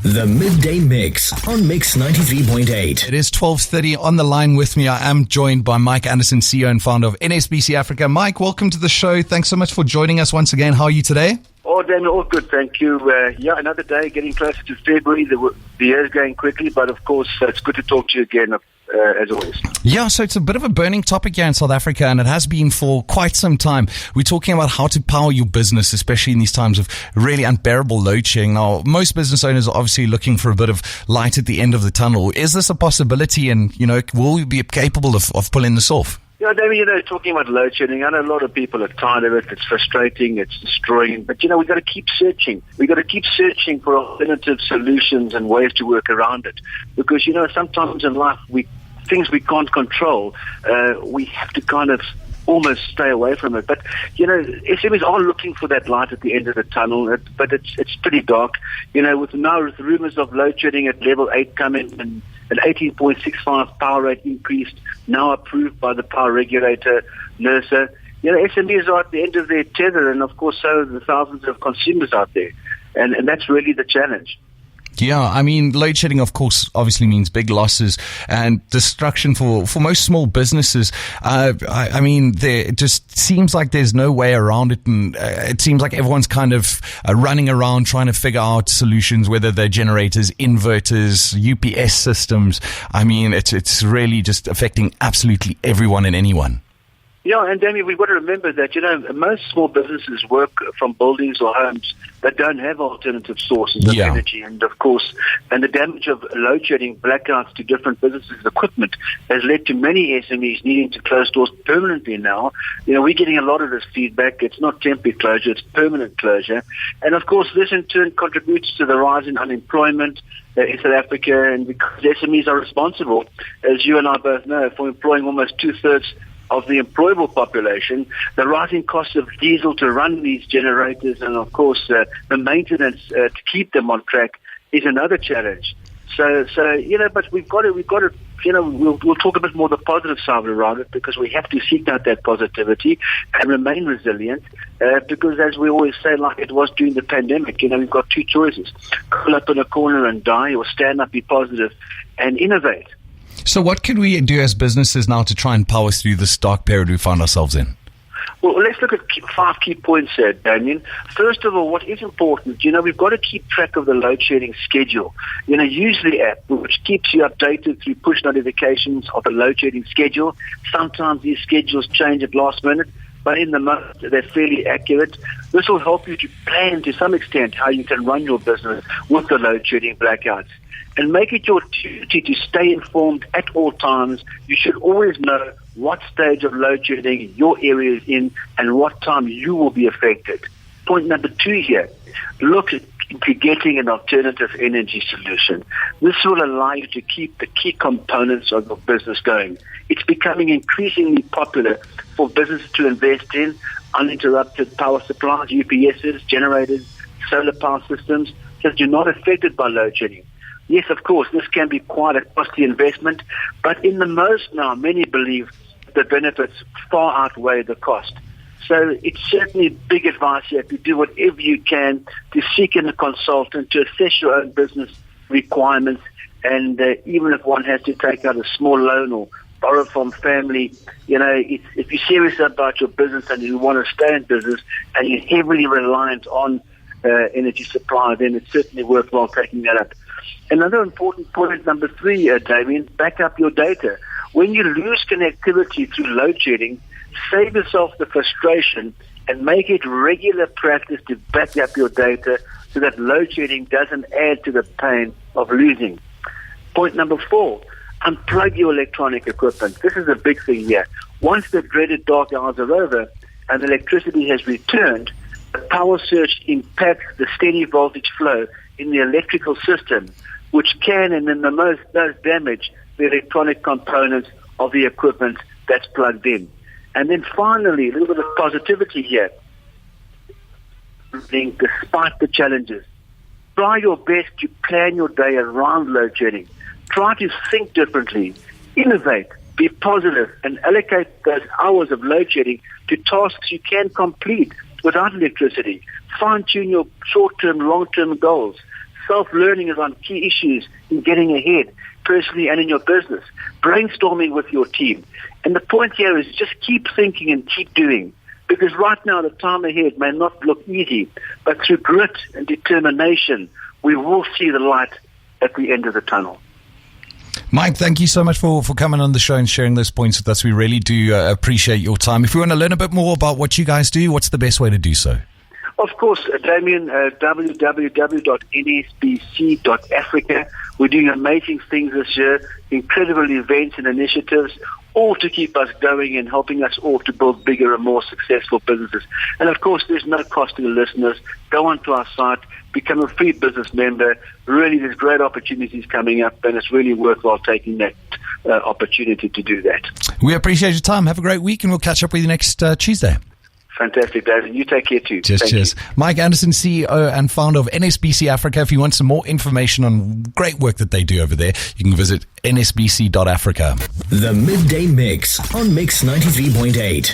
The Midday Mix on Mix 93.8. It is 12:30. On the line with me, I am joined by Mike Anderson, CEO and founder of NSBC Africa. Mike, welcome to the show. Thanks so much for joining us once again. How are you today? Oh, Damian, all good, thank you. Another day, getting closer to February. The year's going quickly, but of course, it's good to talk to you again, as always. Yeah, so it's a bit of a burning topic here in South Africa, and it has been for quite some time. We're talking about how to power your business, especially in these times of really unbearable load shedding. Now, most business owners are obviously looking for a bit of light at the end of the tunnel. Is this a possibility, and, will we be capable of pulling this off? Yeah, Damian, talking about load shedding, I know a lot of people are tired of it. It's frustrating, it's destroying. But, we've got to keep searching. We've got to keep searching for alternative solutions and ways to work around it. Because, sometimes in life, things we can't control, we have to kind of almost stay away from it. But, SMEs are looking for that light at the end of the tunnel, but it's pretty dark. With now rumors of load shedding at level 8 coming and an 18.65 power rate increase now approved by the power regulator, NERSA. SMEs are at the end of their tether, and of course so are the thousands of consumers out there. And that's really the challenge. Yeah, load shedding, of course, obviously means big losses and destruction for most small businesses. There just seems like there's no way around it, and it seems like everyone's kind of running around trying to figure out solutions, whether they're generators, inverters, UPS systems. It's really just affecting absolutely everyone and anyone. Yeah, and Damian, we've got to remember that, most small businesses work from buildings or homes that don't have alternative sources of energy. And of course, the damage of load shedding, blackouts to different businesses' equipment has led to many SMEs needing to close doors permanently now. We're getting a lot of this feedback. It's not temporary closure, it's permanent closure. And of course, this in turn contributes to the rise in unemployment in South Africa, and because SMEs are responsible, as you and I both know, for employing almost 2/3 of the employable population, the rising cost of diesel to run these generators and, of course, the maintenance to keep them on track is another challenge. So but we've got to, we'll talk a bit more the positive side around it, because we have to seek out that positivity and remain resilient, because as we always say, like it was during the pandemic, we've got two choices: curl up in a corner and die, or stand up, be positive, and innovate. So what can we do as businesses now to try and power through this dark period we find ourselves in? Well, let's look at 5 key points here, Damian. First of all, what is important, we've got to keep track of the load shedding schedule. Use the app, which keeps you updated through push notifications of the load shedding schedule. Sometimes these schedules change at last minute, but in the month, they're fairly accurate. This will help you to plan to some extent how you can run your business with the load shedding blackouts. And make it your duty to stay informed at all times. You should always know what stage of load shedding your area is in and what time you will be affected. Point number 2 here, look into getting an alternative energy solution. This will allow you to keep the key components of your business going. It's becoming increasingly popular for businesses to invest in uninterrupted power supplies, UPSs, generators, solar power systems, so that you're not affected by load shedding. Yes, of course, this can be quite a costly investment, but in the most now, many believe the benefits far outweigh the cost. So it's certainly big advice here to do whatever you can to seek in a consultant to assess your own business requirements, and even if one has to take out a small loan or borrow from family, if you're serious about your business and you want to stay in business and you're heavily reliant on energy supply, then it's certainly worthwhile taking that up. Another important point, number 3, Damian, back up your data. When you lose connectivity through load shedding, save yourself the frustration and make it regular practice to back up your data so that load shedding doesn't add to the pain of losing. Point number 4, unplug your electronic equipment. This is a big thing here. Once the dreaded dark hours are over and electricity has returned, the power surge impacts the steady voltage flow in the electrical system, which can and in the most does damage the electronic components of the equipment that's plugged in. And then finally, a little bit of positivity here. Despite the challenges, try your best to plan your day around load shedding. Try to think differently, innovate, be positive, and allocate those hours of load shedding to tasks you can complete without electricity. Fine-tune your short-term, long-term goals. Self-learning is on key issues in getting ahead, personally and in your business. Brainstorming with your team. And the point here is just keep thinking and keep doing. Because right now the time ahead may not look easy, but through grit and determination, we will see the light at the end of the tunnel. Mike, thank you so much for coming on the show and sharing those points with us. We really do appreciate your time. If we want to learn a bit more about what you guys do, what's the best way to do so? Of course, Damian, www.nsbc.africa. We're doing amazing things this year, incredible events and initiatives, all to keep us going and helping us all to build bigger and more successful businesses. And of course, there's no cost to the listeners. Go onto our site, become a free business member. Really, there's great opportunities coming up, and it's really worthwhile taking that opportunity to do that. We appreciate your time. Have a great week, and we'll catch up with you next Tuesday. Fantastic, David. You take care too. Cheers. Mike Anderson, CEO and founder of NSBC Africa. If you want some more information on great work that they do over there, you can visit nsbc.africa. The Midday Mix on Mix 93.8.